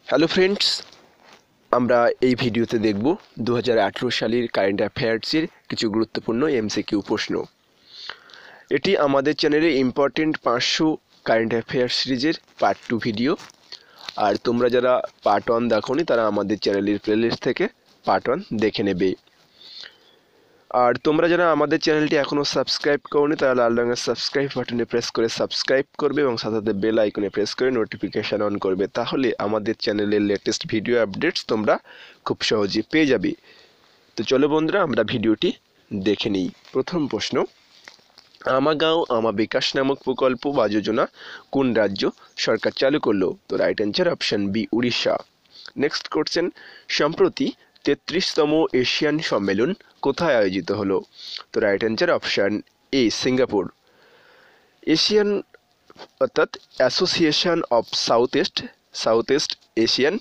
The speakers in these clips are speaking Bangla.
হ্যালো ফ্রেন্ডস, আমরা এই ভিডিওতে দেখব 2018 সালের কারেন্ট অ্যাফেয়ার্সের কিছু গুরুত্বপূর্ণ এমসিকিউ প্রশ্ন। এটি আমাদের চ্যানেলে ইম্পর্টেন্ট 500 কারেন্ট অ্যাফেয়ার্স সিরিজের পার্ট 2 ভিডিও। আর তোমরা যারা পার্ট 1 দেখোনি তারা আমাদের চ্যানেলের প্লেলিস্ট থেকে পার্ট 1 দেখে নেবে। আর তোমরা যারা আমাদের চ্যানেলটি এখনও সাবস্ক্রাইব করোনি তারা লাল রঙের সাবস্ক্রাইব বাটনে প্রেস করে সাবস্ক্রাইব করবে এবং সাথে সাথে বেল আইকনে প্রেস করে নোটিফিকেশান অন করবে, তাহলে আমাদের চ্যানেলের লেটেস্ট ভিডিও আপডেটস তোমরা খুব সহজে পেয়ে যাবে। তো চলো বন্ধুরা, আমরা ভিডিওটি দেখে নিই। প্রথম প্রশ্ন, আমার গাঁও আমার বিকাশ নামক প্রকল্প বা যোজনা কোন রাজ্য সরকার চালু করলো? তো right answer option B, Orissa. Next question, সম্প্রতি 33তম এশিয়ান সম্মেলন কোথায় আয়োজিত হলো? তো right answer option A, Singapore. ASEAN অর্থাৎ association of South East Asian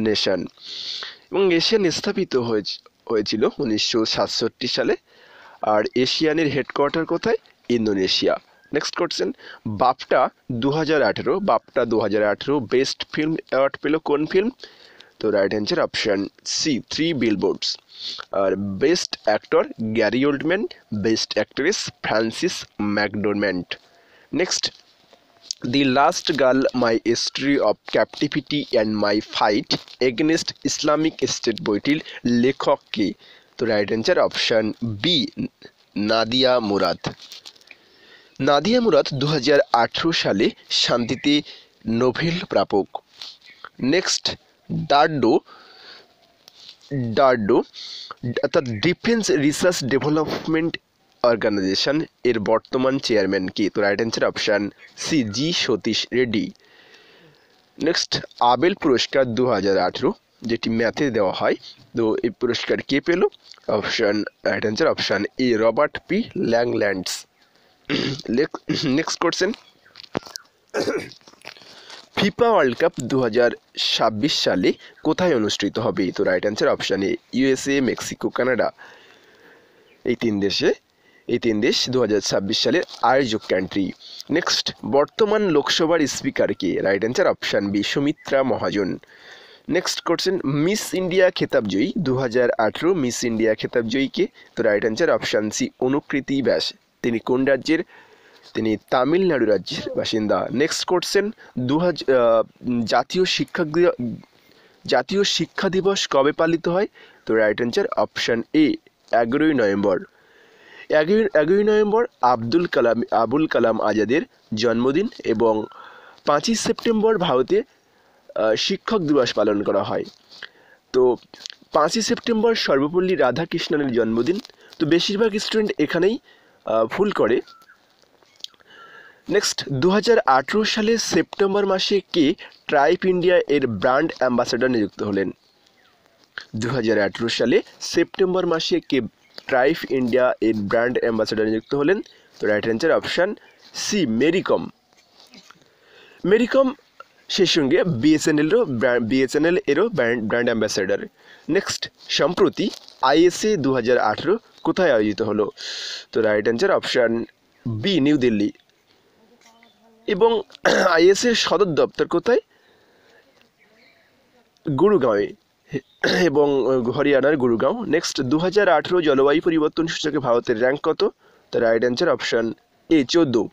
nation, এবং এশিয়ান স্থাপিত হয়েছিল 1967 সালে। আর এশিয়ানের হেডকোয়ার্টার কোথায়? Indonesia. Next question, BAFTA 2018 best film award পেল কোন ফিল্ম? তো right answer option C, 3 billboards. আর best actor Gary Oldman, best actress Frances McDormand. Next, the last girl, my history of captivity and my fight against Islamic State বইটির লেখক কে? তো right answer option B, Nadia Murad. Nadia Murad 2018 সালে শান্তিতে নোবেল প্রাপক। নেক্সট, ডারডো অর্থাৎ ডিফেন্স রিসার্চ ডেভেলপমেন্ট অর্গানাইজেশন এর বর্তমান চেয়ারম্যান কি? তো রাইট অ্যান্সার অপশান সি, জি সতীশ রেড্ডি। নেক্সট, আবেল পুরস্কার 2018 যেটি ম্যাথে দেওয়া হয়, তো এই পুরস্কার কে পেল? অপশান রাইট অ্যান্সার অপশান এ, Robert P Langlands. Next question, FIFA world cup 2026 সালে কোথায় অনুষ্ঠিত হবে? তো রাইট অ্যান্সার অপশান এ, ইউএসএ, মেক্সিকো, কানাডা। এই তিন দেশ 2026 সালের আয়োজক কান্ট্রি। নেক্সট, বর্তমান লোকসভার স্পিকার কে? Right answer option B, Sumitra Mahajan. Next question, Miss India খেতাবজয়ী 2018 মিস ইন্ডিয়া খেতাবজয়ী কে? তো right answer option C, Anukriti Vyas. তিনি কোন রাজ্যের? তিনি তামিলনাড়ু রাজ্যের বাসিন্দা। নেক্সট কোশ্চেন, জাতীয় শিক্ষা দিবস কবে পালিত হয়? তো রাইট অ্যান্সার অপশান এ, 11ই নভেম্বর। 11ই নভেম্বর আবুল কালাম আজাদের জন্মদিন, এবং 5ই সেপ্টেম্বর ভারতে শিক্ষক দিবস পালন করা হয়। তো 5ই সেপ্টেম্বর সর্বপল্লী রাধাকৃষ্ণনের জন্মদিন, তো বেশিরভাগ স্টুডেন্ট এখানেই ভুল করে। নেক্সট, 2018 সালে সেপ্টেম্বর মাসে কে ট্রাইব ইন্ডিয়া এর ব্র্যান্ড অ্যাম্বাসেডর নিযুক্ত হলেন? 2018 সালে সেপ্টেম্বর মাসে কে ট্রাইব ইন্ডিয়া এর ব্র্যান্ড অ্যাম্বাসেডর নিযুক্ত হলেন? তো right answer option C, Mary Kom. সেই সঙ্গে বিএসএনএল এরও ব্র্যান্ড অ্যাম্বাসেডর। নেক্সট, সম্প্রতি আইএসএ 2018 কোথায় আয়োজিত হলো? তো right answer option B, New Delhi. এবং আইএসএর সদর দপ্তর কোথায়? গুরুগাঁওয়ে, এবং হরিয়ানার গুরুগাঁও। নেক্সট, 2018 জলবায়ু পরিবর্তন সূচকে ভারতের র্যাঙ্ক কত? তো রাইট অ্যান্সার অপশান এ, 14,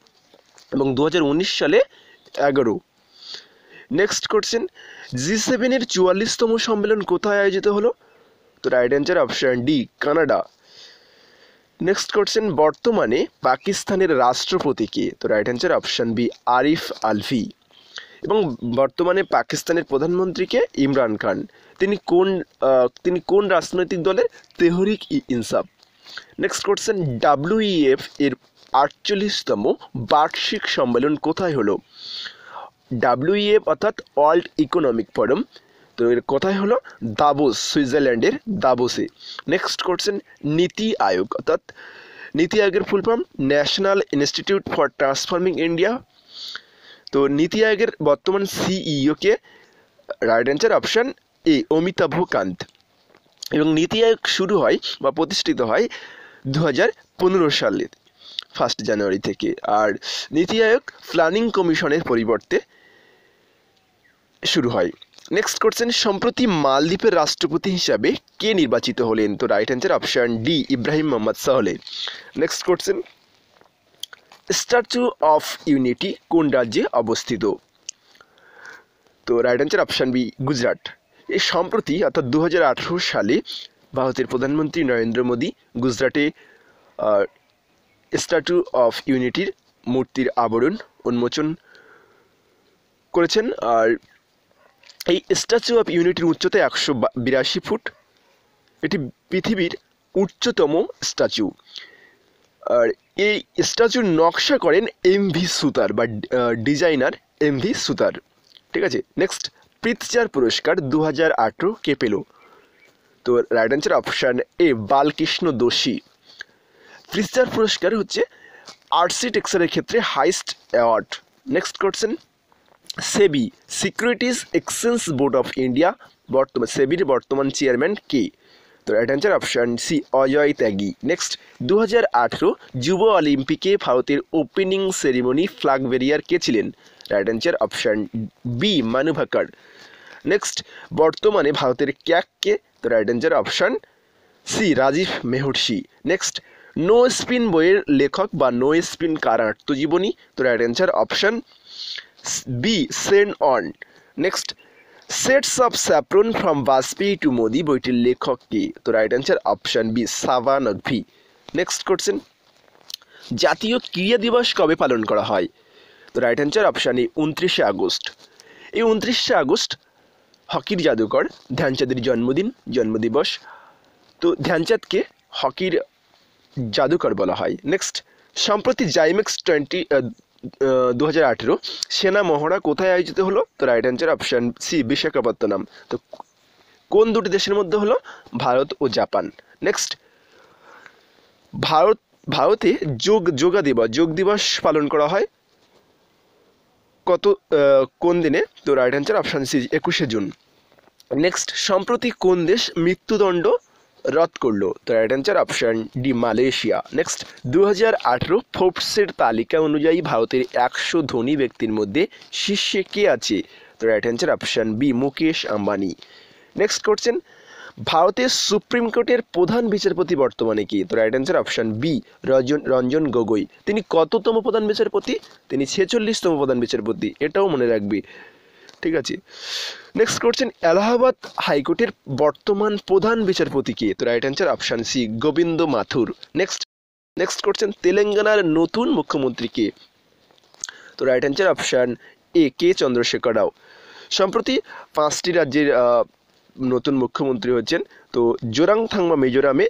এবং 2019 সালে 11। নেক্সট কোশ্চেন, G7 এর 44তম সম্মেলন কোথায় আয়োজিত হলো? তো right answer option D, Canada. Next question, বর্তমানে পাকিস্তানের রাষ্ট্রপতি কে? তো right answer option B, Arif Alvi. এবং বর্তমানে পাকিস্তানের প্রধানমন্ত্রীকে ইমরান খান। তিনি কোন রাজনৈতিক দলের? তেহরিক ই ইনসাফ। নেক্সট কোশ্চেন, WEF এর 48তম বার্ষিক সম্মেলন কোথায় হলো? WEF অর্থাৎ ওয়ার্ল্ড ইকোনমিক ফোরাম, তো এর কোথায় হলো? দাবোস, সুইজারল্যান্ডের দাবোসে। নেক্সট কোশ্চেন, নীতি আয়োগ অর্থাৎ নীতি আয়োগের full form national institute for transforming India. তো নীতি আয়োগের বর্তমান সিইও কে? Right answer option A, Amitabh Kant. এবং নীতি আয়োগ শুরু হয় বা প্রতিষ্ঠিত হয় 2015 সালের 1 জানুয়ারি থেকে। আর নীতি আয়োগ প্ল্যানিং কমিশনের পরিবর্তে শুরু হয়। নেক্সট কোশ্চেন, সম্প্রতি মালদ্বীপের রাষ্ট্রপতি হিসাবে কে নির্বাচিত হলেন? তো right answer option D, Ibrahim Mohammad Solih. Next question, statue of unity কোন রাজ্যে অবস্থিত? তো right answer option B, Gujarat. এই সম্প্রতি অর্থাৎ 2018 সালে ভারতের প্রধানমন্ত্রী নরেন্দ্র মোদী গুজরাটে স্ট্যাচু অফ ইউনিটির মূর্তির আবরণ উন্মোচন করেছেন। আর এই স্ট্যাচু অফ ইউনিটির উচ্চতা 182 ফুট। এটি পৃথিবীর উচ্চতম স্ট্যাচু। আর এই স্ট্যাচুর নকশা করেন এমভি সুতার বা ডিজাইনার এমভি সুতার। ঠিক আছে। নেক্সট, প্রিৎজার পুরস্কার 2018 কে পেল? তো right answer option A, Balkrishna Doshi. Pritzker পুরস্কার হচ্ছে আর্কিটেকচারের ক্ষেত্রে highest award. Next question, SEBI securities exchange board of India সেবির বর্তমান চেয়ারম্যান কে? তো right answer option C, Ajay Tyagi. Next, 2018 যুব অলিম্পিকে ভারতের ওপেনিং সেরিমনি ফ্ল্যাগ বেরিয়ার কে ছিলেন? রাইট অ্যান্সার অপশান বি, মানু ভাকার। নেক্সট, বর্তমানে ভারতের ক্যাক কে? তো right answer option C, Rajiv Mehrishi. Next, no spin বইয়ের লেখক বা নো স্পিন কার আত্মজীবনী? তো right answer option B, Shane Warne. Next, shades of saffron from Vajpayee to Modi বইটির লেখক কে? তো right answer option B, Saba Naqvi. Next question, জাতীয় ক্রীড়া দিবস কবে পালন করা হয়? তো রাইট অ্যান্সার অপশান এ, 29শে আগস্ট। এই 29শে আগস্ট হকির জাদুকর ধ্যানচাঁদের জন্মদিবস। তো ধ্যানচাঁদকে হকির জাদুকর বলা হয়। নেক্সট, সম্প্রতি জাইমেক্স 2018 সেনা মহড়া কোথায় আয়োজিত হলো? তো right answer option C, Visakhapatnam. তো কোন দুটি দেশের মধ্যে হলো? ভারত ও জাপান। নেক্সট, ভারতে যোগ দিবস পালন করা হয় কোন দিনে? তো রাইট অ্যান্সার অপশান সি, 21শে জুন। নেক্সট, সম্প্রতি কোন দেশ মৃত্যুদণ্ড রদ করলো? তো right answer option D, Malaysia. Next, 2018 ফোর্বসের তালিকা অনুযায়ী ভারতের 100 ধনী ব্যক্তির মধ্যে শীর্ষে কে আছে? তো right answer option B, Mukesh Ambani. Next question, ভারতের সুপ্রিম কোর্টের প্রধান বিচারপতি বর্তমানে কে? তো right answer option B, Ranjan Gogoi. তিনি কততম প্রধান বিচারপতি? তিনি 46তম প্রধান বিচারপতি। এটাও মনে রাখবি। ঠিক আছে। নেক্সট কোশ্চেন, এলাহাবাদ হাইকোর্টের বর্তমান প্রধান বিচারপতি কে? তো right answer option C, Govind Mathur. Next question, তেলেঙ্গানার নতুন মুখ্যমন্ত্রী কে? তো right answer option A, K Chandrashekar Rao. সম্প্রতি 5টি রাজ্যের নতুন মুখ্যমন্ত্রী হচ্ছেন। তো জোরাংথাংমা মিজোরামে,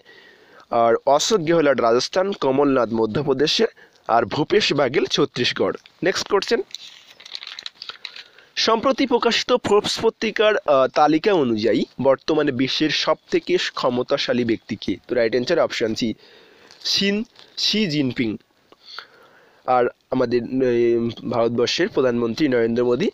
আর অশোক গেহলট রাজস্থান, কমলনাথ মধ্যপ্রদেশে, আর ভূপেশ বাঘেল ছত্তিশগড়। নেক্সট কোশ্চেন, সম্প্রতি প্রকাশিত ফোর্বস পত্রিকার তালিকা অনুযায়ী বর্তমানে বিশ্বের সবথেকে ক্ষমতাশালী ব্যক্তি কে? তো right answer option C, Xi Jinping. আর আমাদের ভারতবর্ষের প্রধানমন্ত্রী নরেন্দ্র মোদী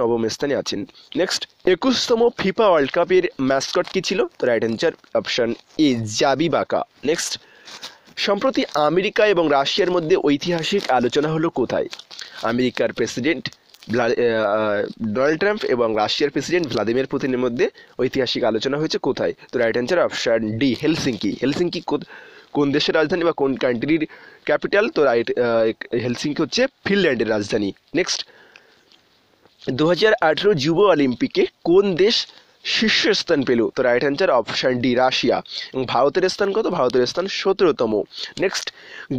নবম স্থানে আছেন। নেক্সট, 21তম ফিফা ওয়ার্ল্ড কাপের ম্যাসকট কি ছিল? তো রাইট অ্যান্সার অপশান এ, জাবি বাকা। নেক্সট, সম্প্রতি আমেরিকা এবং রাশিয়ার মধ্যে ঐতিহাসিক আলোচনা হলো কোথায়? আমেরিকার প্রেসিডেন্ট ডোনাল্ড ট্রাম্প এবং রাশিয়ার প্রেসিডেন্ট ভ্লাদিমির পুতিনের মধ্যে ঐতিহাসিক আলোচনা হয়েছে কোথায়? তো right answer option D, Helsinki. Helsinki কোন দেশের রাজধানী বা কোন কান্ট্রির ক্যাপিটাল? তো রাইট, হেলসিঙ্কি হচ্ছে ফিনল্যান্ডের রাজধানী। নেক্সট, 2018 যুব অলিম্পিকে কোন দেশ শীর্ষস্থান পেল? তো right answer option D, Russia. এবং ভারতের স্থান কত? ভারতের স্থান 17তম। নেক্সট,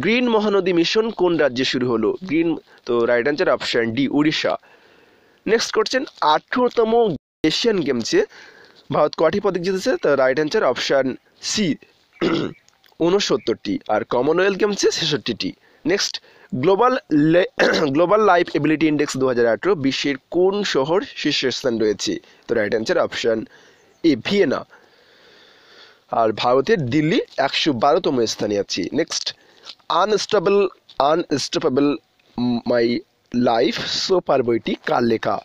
গ্রিন মহানদী মিশন কোন রাজ্যে শুরু হলো? তো রাইট অ্যান্সার অপশান ডি, উড়িষ্যা। নেক্সট কোশ্চেন, 18তম এশিয়ান গেমসে ভারত কয়টি পদক জিতেছে? তো রাইট অ্যান্সার অপশান সি, 69টি। আর কমনওয়েলথ গেমসে 66টি। Next, global liveability index 2018 বিশ্বের কোন শহর শীর্ষস্থান রয়েছে? তো right answer option A, Vienna. আর ভারতের দিল্লি 112তম স্থানে আছে। Next, unstoppable my life so far বইটি কার লেখা?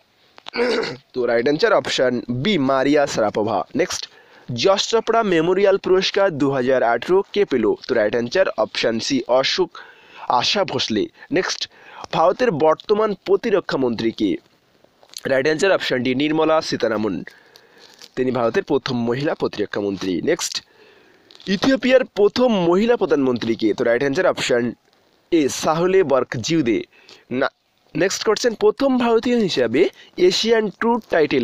তো right answer option B, Maria Sharapova. Next, Yash Chopra memorial পুরস্কার 2018 কে পেল? তো right answer option C, Asha Bhosle. Next, ভারতের বর্তমান প্রতিরক্ষা মন্ত্রী কে? Right answer option D, Nirmala Sitharaman. তিনি ভারতের প্রথম মহিলা প্রতিরক্ষা মন্ত্রী। নেক্সট, ইথিওপিয়ার প্রথম মহিলা প্রধানমন্ত্রী কে? তো right answer option A, Sahle Work Zewde. না, নেক্সট কোশ্চেন, প্রথম ভারতীয় হিসাবে Asian tour title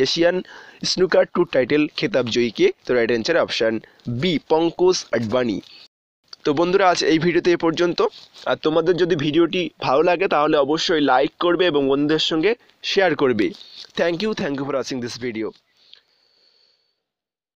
Asian snooker tour title খেতাব জয়ী কে? তো right answer option B, Pankaj Advani. তো বন্ধুরা, আজ এই ভিডিওতে এ পর্যন্ত। আর তোমাদের যদি ভিডিওটি ভালো লাগে তাহলে অবশ্যই লাইক করবে এবং বন্ধুদের সঙ্গে শেয়ার করবে। Thank you for watching this video.